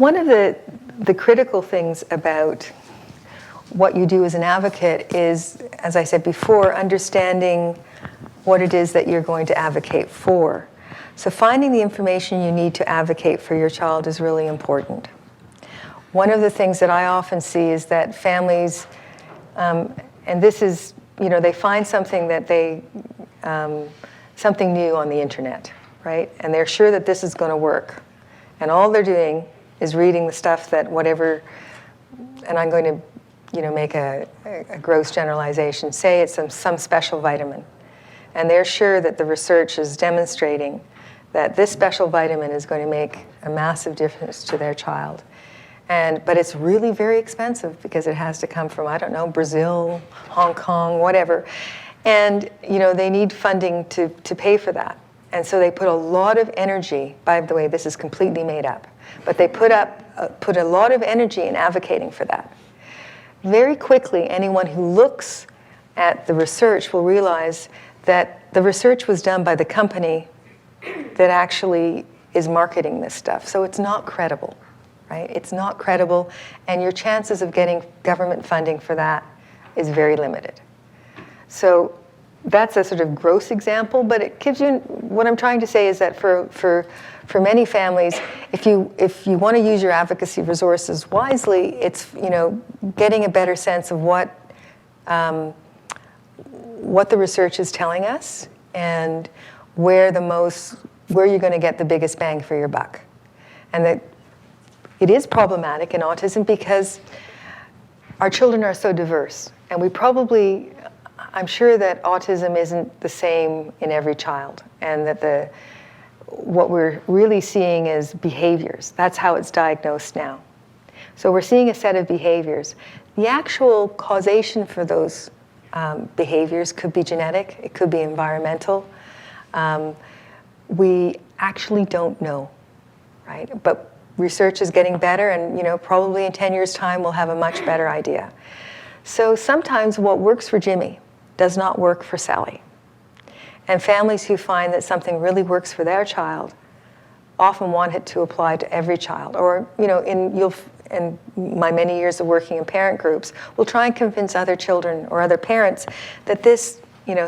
One of the critical things about what you do as an advocate is, as I said before, understanding what it is that you're going to advocate for. So finding the information you need to advocate for your child is really important. One of the things that I often see is that families, and this is, they find something that something new on the internet, right? And they're sure that this is going to work. And all they're doing is reading the stuff that whatever, and I'm going to, make a gross generalization, say it's some special vitamin. And they're sure that the research is demonstrating that this special vitamin is going to make a massive difference to their child. But it's really very expensive because it has to come from, I don't know, Brazil, Hong Kong, whatever. And they need funding to pay for that. And so they put a lot of energy, by the way, this is completely made up, but they put a lot of energy in advocating for that. Very quickly, anyone who looks at the research will realize that the research was done by the company that actually is marketing this stuff. So it's not credible, right? It's not credible, and your chances of getting government funding for that is very limited. So that's a sort of gross example, but it gives you, what I'm trying to say is that for many families, if you want to use your advocacy resources wisely, it's getting a better sense of what the research is telling us and where you're going to get the biggest bang for your buck. And that it is problematic in autism because our children are so diverse, and I'm sure that autism isn't the same in every child, and that what we're really seeing is behaviors. That's how it's diagnosed now. So we're seeing a set of behaviors. The actual causation for those behaviors could be genetic, it could be environmental. We actually don't know, right? But research is getting better, and probably in 10 years' time we'll have a much better idea. So sometimes what works for Jimmy does not work for Sally. And families who find that something really works for their child often want it to apply to every child. Or, in my many years of working in parent groups, will try and convince other children or other parents that this,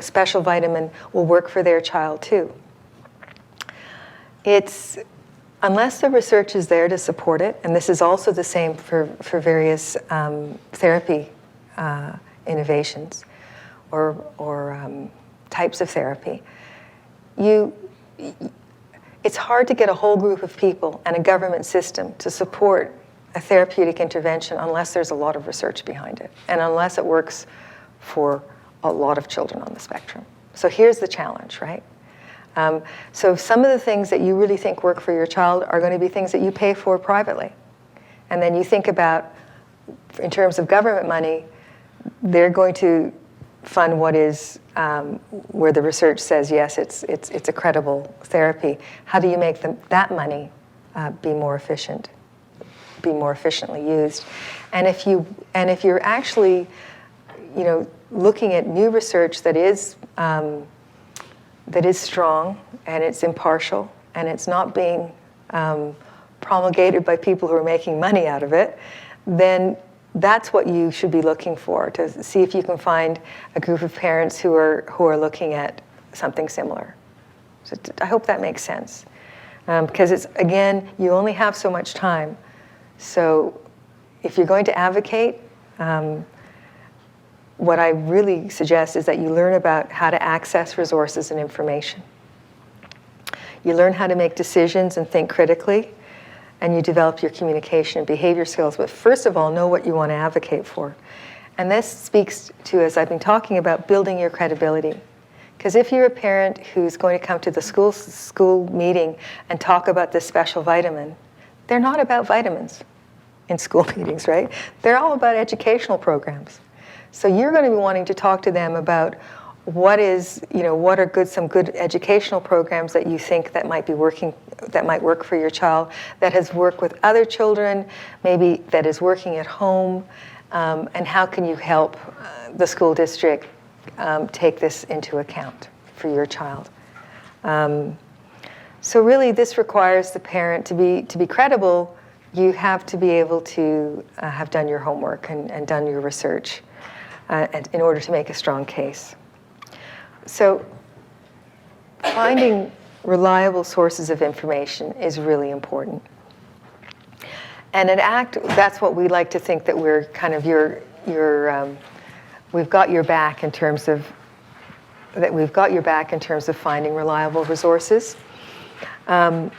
special vitamin will work for their child too. Unless the research is there to support it, and this is also the same for various therapy innovations or types of therapy, it's hard to get a whole group of people and a government system to support a therapeutic intervention unless there's a lot of research behind it, and unless it works for a lot of children on the spectrum. So here's the challenge, right? So some of the things that you really think work for your child are going to be things that you pay for privately. And then you think about, in terms of government money, they're going to fund what is, where the research says, yes, it's a credible therapy. How do you make that money be more efficient, be more efficiently used? And if you're actually, looking at new research that is strong and it's impartial and it's not being promulgated by people who are making money out of it, then that's what you should be looking for, to see if you can find a group of parents who are looking at something similar. So I hope that makes sense. Because it's, again, you only have so much time. So if you're going to advocate, what I really suggest is that you learn about how to access resources and information. You learn how to make decisions and think critically, and you develop your communication and behavior skills. But first of all, know what you want to advocate for. And this speaks to, as I've been talking about, building your credibility. Because if you're a parent who's going to come to the school meeting and talk about this special vitamin, they're not about vitamins in school meetings, right? They're all about educational programs. So you're going to be wanting to talk to them about what are some good educational programs that you think that might work for your child, that has worked with other children, maybe that is working at home, and how can you help the school district take this into account for your child. So really this requires the parent to be credible, you have to be able to have done your homework and done your research in order to make a strong case. So finding reliable sources of information is really important. And at ACT, that's what we like to think, that we're kind of we've got your back in terms of finding reliable resources. Our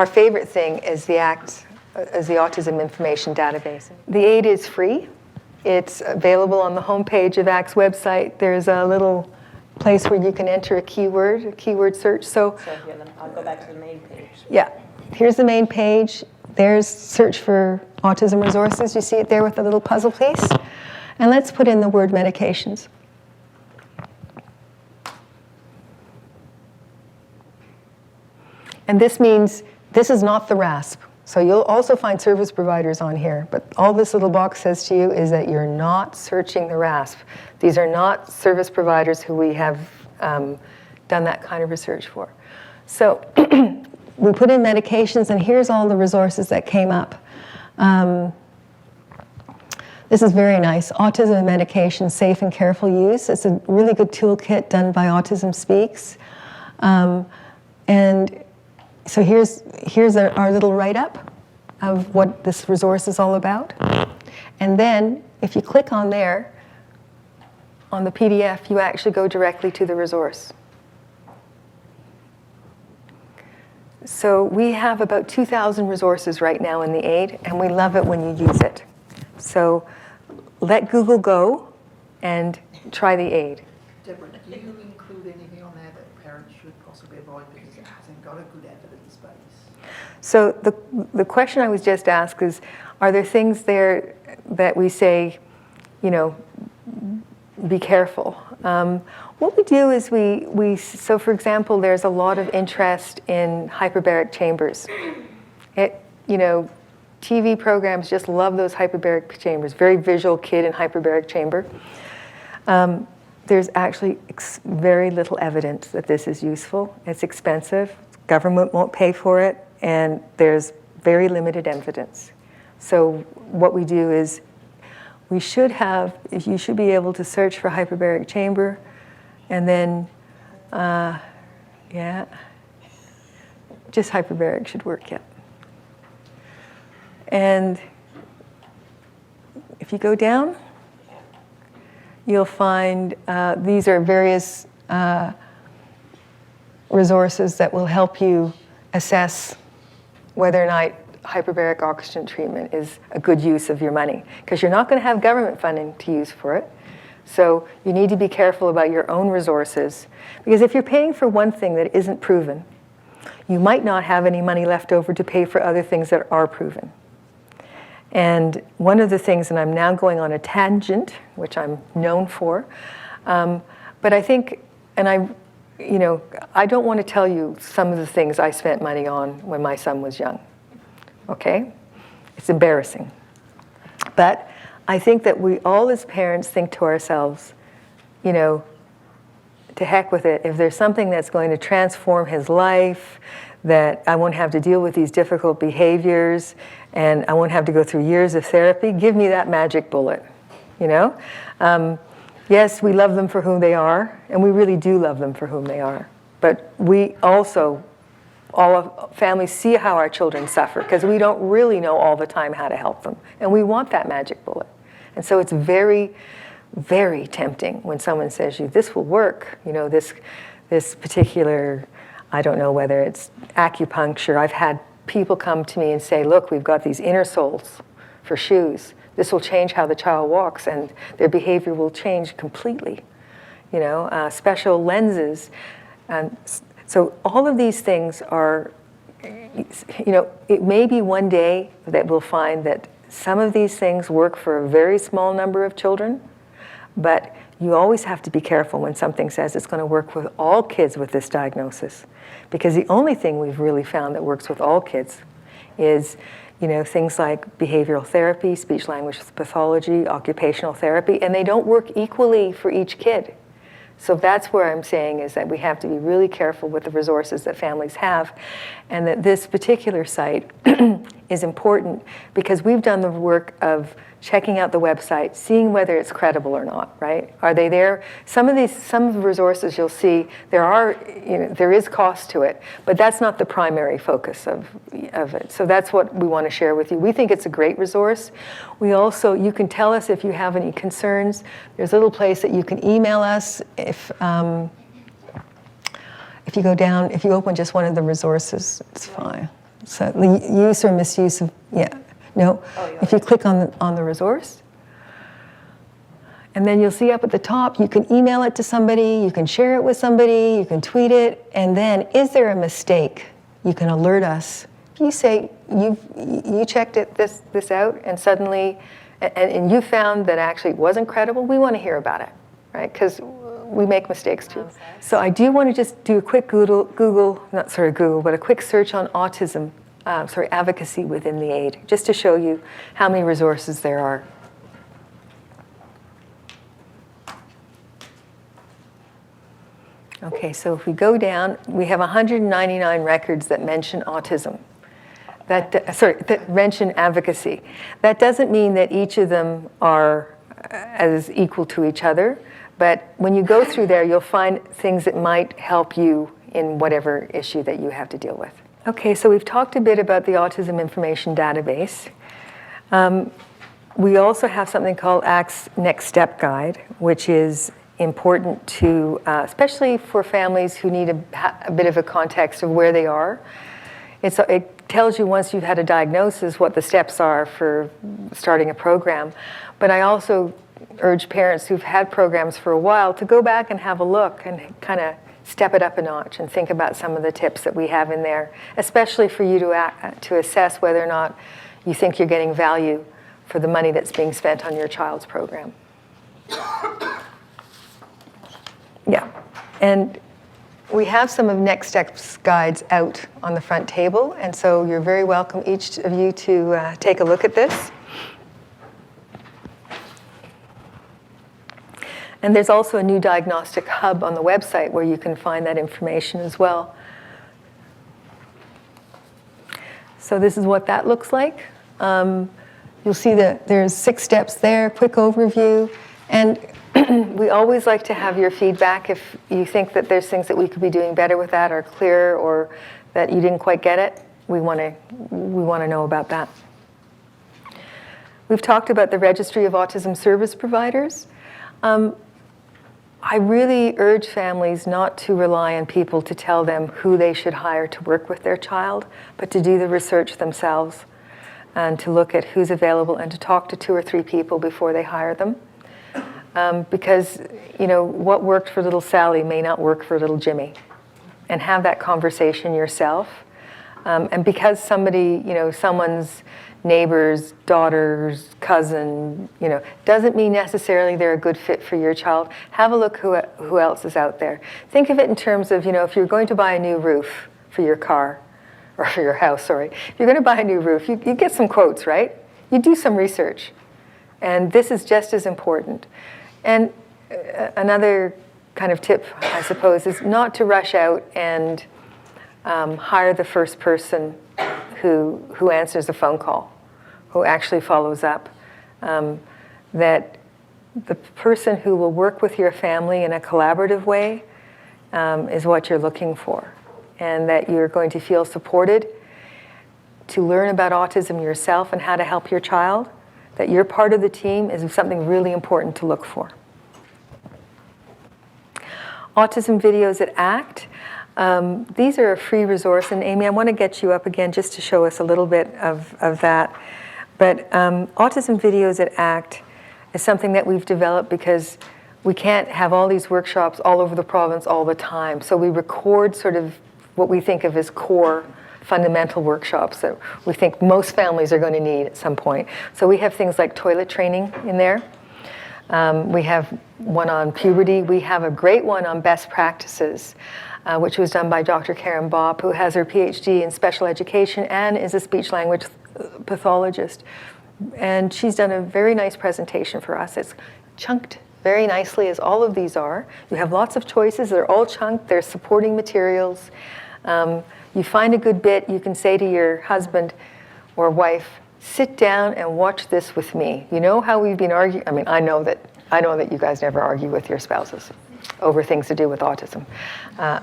favorite thing is the Autism Information Database. The aid is free. It's available on the homepage of ACT's website. There's a little place where you can enter a keyword search. So here, I'll go back to the main page. Yeah, here's the main page. There's search for autism resources. You see it there with the little puzzle piece. And let's put in the word medications. And this means this is not the RASP. So you'll also find service providers on here, but all this little box says to you is that you're not searching the RASP. These are not service providers who we have done that kind of research for. So we put in medications, and here's all the resources that came up. This is very nice. Autism medication, safe and careful use. It's a really good toolkit done by Autism Speaks. And so here's our little write-up of what this resource is all about. And then if you click on there, on the PDF, you actually go directly to the resource. So we have about 2,000 resources right now in the aid, and we love it when you use it. So let Google go and try the aid. Deborah, do you include anything on there that parents should possibly avoid because it hasn't got a good evidence base? So the question I was just asked is, are there things there that we say, be careful? What we do is so for example, there's a lot of interest in hyperbaric chambers. TV programs just love those hyperbaric chambers, very visual kid in hyperbaric chamber. There's actually very little evidence that this is useful. It's expensive, government won't pay for it, and there's very limited evidence. So what we do is you should be able to search for hyperbaric chamber, and then, just hyperbaric should work, yeah. And if you go down, you'll find these are various resources that will help you assess whether or not hyperbaric oxygen treatment is a good use of your money, because you're not going to have government funding to use for it. So you need to be careful about your own resources, because if you're paying for one thing that isn't proven, you might not have any money left over to pay for other things that are proven. And one of the things, and I'm now going on a tangent, which I'm known for, but I think, and I don't want to tell you some of the things I spent money on when my son was young, okay? It's embarrassing. But I think that we all as parents think to ourselves, to heck with it. If there's something that's going to transform his life, that I won't have to deal with these difficult behaviors, and I won't have to go through years of therapy, give me that magic bullet, Yes, we love them for whom they are, and we really do love them for whom they are. But we also, all of families see how our children suffer, because we don't really know all the time how to help them. And we want that magic bullet. And so it's very, very tempting when someone says to you, this will work, this particular, I don't know whether it's acupuncture. I've had people come to me and say, look, we've got these inner soles for shoes. This will change how the child walks, and their behavior will change completely. Special lenses. And so all of these things are, it may be one day that we'll find that some of these things work for a very small number of children, but you always have to be careful when something says it's going to work with all kids with this diagnosis. Because the only thing we've really found that works with all kids is things like behavioral therapy, speech language pathology, occupational therapy, and they don't work equally for each kid. So that's where I'm saying is that we have to be really careful with the resources that families have, and that this particular site is important because we've done the work of checking out the website, seeing whether it's credible or not, right? Are they there? Some of the resources you'll see, there is cost to it, but that's not the primary focus of it. So that's what we want to share with you. We think it's a great resource. We also, you can tell us if you have any concerns. There's a little place that you can email us if you go down, if you open just one of the resources, it's fine. So the use or misuse of, no, if you click on the resource, and then you'll see up at the top, you can email it to somebody, you can share it with somebody, you can tweet it, and then is there a mistake? You can alert us. If you say you checked this out and suddenly, and you found that actually it wasn't credible, we want to hear about it, right? Because we make mistakes too. So I do want to just do a quick Google, but a quick search on autism. Advocacy within the aid, just to show you how many resources there are. Okay, so if we go down, we have 199 records that mention autism. That mention advocacy. That doesn't mean that each of them are as equal to each other, but when you go through there, you'll find things that might help you in whatever issue that you have to deal with. Okay, so we've talked a bit about the Autism Information Database. We also have something called ACT's Next Step Guide, which is important to, especially for families who need a bit of a context of where they are. It tells you once you've had a diagnosis what the steps are for starting a program. But I also urge parents who've had programs for a while to go back and have a look and kind of step it up a notch and think about some of the tips that we have in there, especially for you to assess whether or not you think you're getting value for the money that's being spent on your child's program. Yeah, and we have some of Nextex Guides out on the front table, and so you're very welcome, each of you, to take a look at this. And there's also a new diagnostic hub on the website where you can find that information as well. So this is what that looks like. You'll see that there's 6 steps there, quick overview. And we always like to have your feedback if you think that there's things that we could be doing better with that or clearer or that you didn't quite get it. We want to know about that. We've talked about the Registry of Autism Service Providers. I really urge families not to rely on people to tell them who they should hire to work with their child, but to do the research themselves and to look at who's available and to talk to 2 or 3 people before they hire them. Because, what worked for little Sally may not work for little Jimmy. And have that conversation yourself. And because somebody, someone's neighbor's daughter's cousin, doesn't mean necessarily they're a good fit for your child. Have a look who else is out there. Think of it in terms of, if you're going to buy a new roof for your car, or for your house, sorry. If you're going to buy a new roof, you get some quotes, right? You do some research. And this is just as important. And another kind of tip, I suppose, is not to rush out and hire the first person who answers the phone call, who actually follows up. That the person who will work with your family in a collaborative way is what you're looking for. And that you're going to feel supported to learn about autism yourself and how to help your child. That you're part of the team is something really important to look for. Autism videos at ACT. These are a free resource, and Amy, I want to get you up again just to show us a little bit of that. But Autism videos at ACT is something that we've developed because we can't have all these workshops all over the province all the time. So we record sort of what we think of as core fundamental workshops that we think most families are going to need at some point. So we have things like toilet training in there. We have one on puberty. We have a great one on best practices, which was done by Dr. Karen Bopp, who has her PhD in special education and is a speech-language pathologist. And she's done a very nice presentation for us. It's chunked very nicely, as all of these are. You have lots of choices. They're all chunked. They're supporting materials. You find a good bit, you can say to your husband or wife, sit down and watch this with me. You know how we've been arguing? I mean, I know that you guys never argue with your spouses over things to do with autism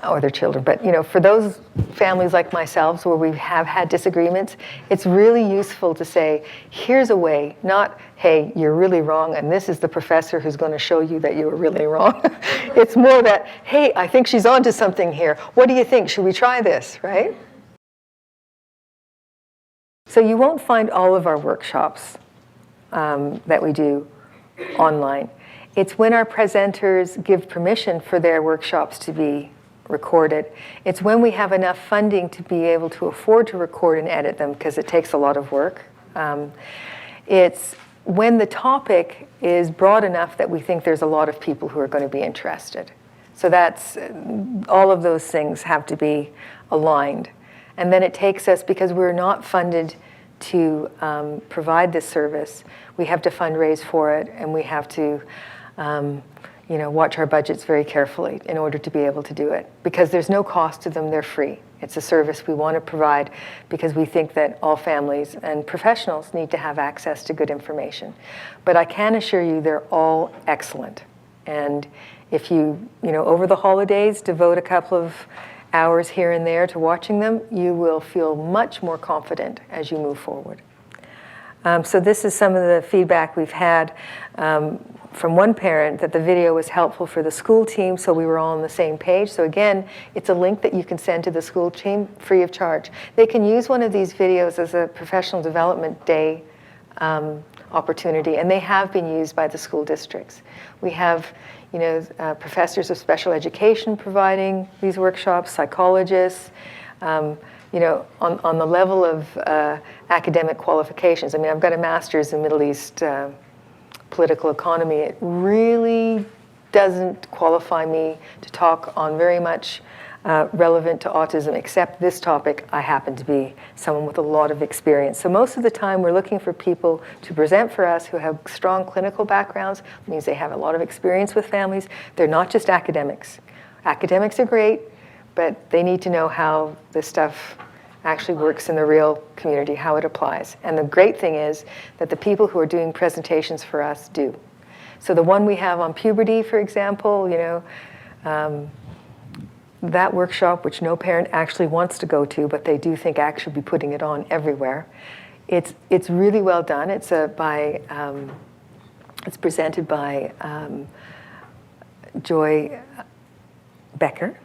or their children. But for those families like myself where we have had disagreements, it's really useful to say, here's a way, not, hey, you're really wrong, and this is the professor who's going to show you that you were really wrong. It's more that, hey, I think she's onto something here. What do you think? Should we try this, right? So you won't find all of our workshops that we do online. It's when our presenters give permission for their workshops to be recorded. It's when we have enough funding to be able to afford to record and edit them, because it takes a lot of work. It's when the topic is broad enough that we think there's a lot of people who are going to be interested. So that's, all of those things have to be aligned. And then it takes us, because we're not funded to provide this service, we have to fundraise for it, and we have to watch our budgets very carefully in order to be able to do it. Because there's no cost to them, they're free. It's a service we want to provide because we think that all families and professionals need to have access to good information. But I can assure you they're all excellent. And if you, over the holidays, devote a couple of hours here and there to watching them, you will feel much more confident as you move forward. So this is some of the feedback we've had from one parent, that the video was helpful for the school team, so we were all on the same page. So again, it's a link that you can send to the school team free of charge. They can use one of these videos as a professional development day opportunity, and they have been used by the school districts. We have professors of special education providing these workshops, psychologists, on the level of academic qualifications. I mean, I've got a master's in Middle East political economy. It really doesn't qualify me to talk on very much relevant to autism, except this topic. I happen to be someone with a lot of experience. So most of the time we're looking for people to present for us who have strong clinical backgrounds. It means they have a lot of experience with families. They're not just academics. Academics are great, but they need to know how this stuff actually works in the real community, how it applies. And the great thing is that the people who are doing presentations for us do. So the one we have on puberty, for example, that workshop, which no parent actually wants to go to, but they do think ACT should be putting it on everywhere. It's really well done. It's presented by Joy Becker.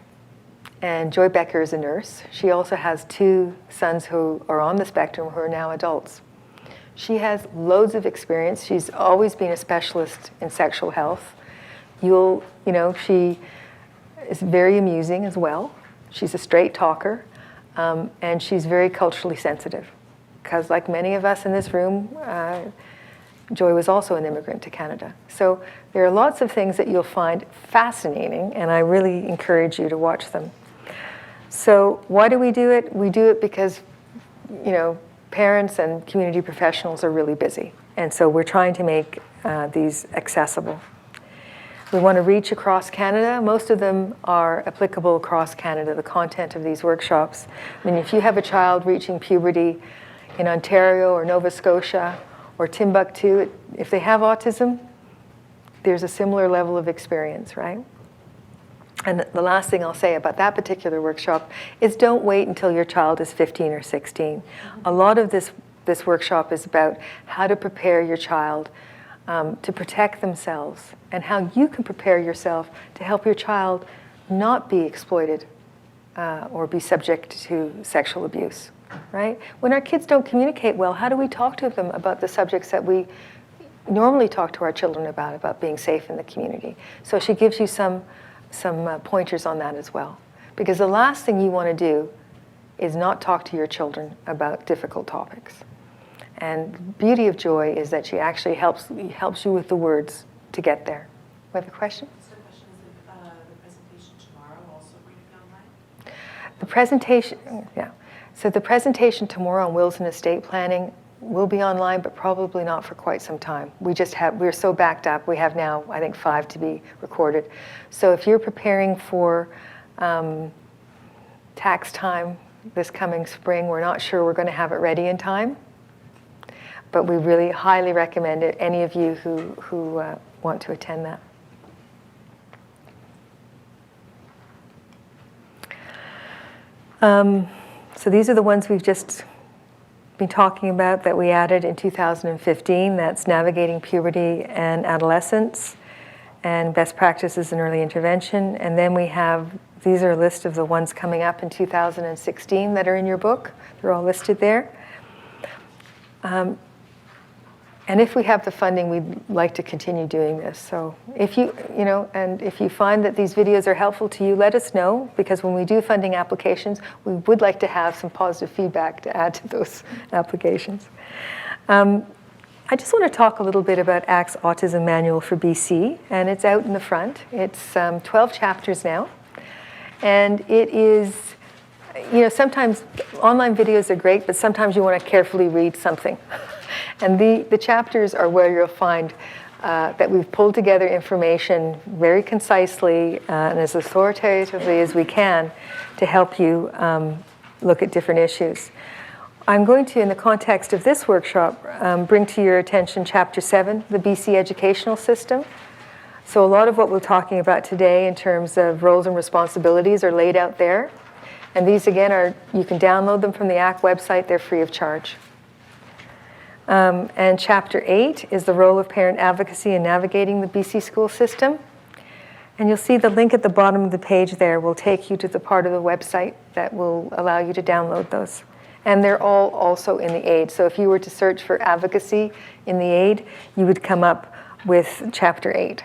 And Joy Becker is a nurse. She also has 2 sons who are on the spectrum who are now adults. She has loads of experience. She's always been a specialist in sexual health. She is very amusing as well. She's a straight talker, and she's very culturally sensitive. Because like many of us in this room, Joy was also an immigrant to Canada. So there are lots of things that you'll find fascinating, and I really encourage you to watch them. So why do we do it? We do it because, parents and community professionals are really busy. And so we're trying to make these accessible. We want to reach across Canada. Most of them are applicable across Canada, the content of these workshops. I mean, if you have a child reaching puberty in Ontario or Nova Scotia or Timbuktu, if they have autism, there's a similar level of experience, right? And the last thing I'll say about that particular workshop is don't wait until your child is 15 or 16. A lot of this workshop is about how to prepare your child to protect themselves, and how you can prepare yourself to help your child not be exploited or be subject to sexual abuse, right? When our kids don't communicate well, how do we talk to them about the subjects that we normally talk to our children about being safe in the community? So she gives you some pointers on that as well. Because the last thing you want to do is not talk to your children about difficult topics. And the beauty of Joy is that she actually helps you with the words to get there. We have a question? So the question is the presentation tomorrow also going to be online? The presentation, yeah. So the presentation tomorrow on wills and estate planning will be online, but probably not for quite some time. We're so backed up. We have now, I think, 5 to be recorded. So if you're preparing for tax time this coming spring, we're not sure we're going to have it ready in time, but we really highly recommend it, any of you who want to attend that. So these are the ones we've just been talking about that we added in 2015. That's Navigating Puberty and Adolescence and Best Practices in Early Intervention. And then we have, these are a list of the ones coming up in 2016 that are in your book. They're all listed there. And if we have the funding, we'd like to continue doing this. So if and if you find that these videos are helpful to you, let us know, because when we do funding applications, we would like to have some positive feedback to add to those applications. I just want to talk a little bit about ACT's Autism Manual for BC, and it's out in the front. It's 12 chapters now, and it is, sometimes online videos are great, but sometimes you want to carefully read something. And the chapters are where you'll find that we've pulled together information very concisely and as authoritatively as we can to help you look at different issues. I'm going to, in the context of this workshop, bring to your attention Chapter 7, the BC Educational System. So a lot of what we're talking about today in terms of roles and responsibilities are laid out there. And these, again, you can download them from the ACT website. They're free of charge. And Chapter 8 is the role of parent advocacy in navigating the BC school system. And you'll see the link at the bottom of the page there will take you to the part of the website that will allow you to download those. And they're all also in the aid. So if you were to search for advocacy in the aid, you would come up with Chapter 8.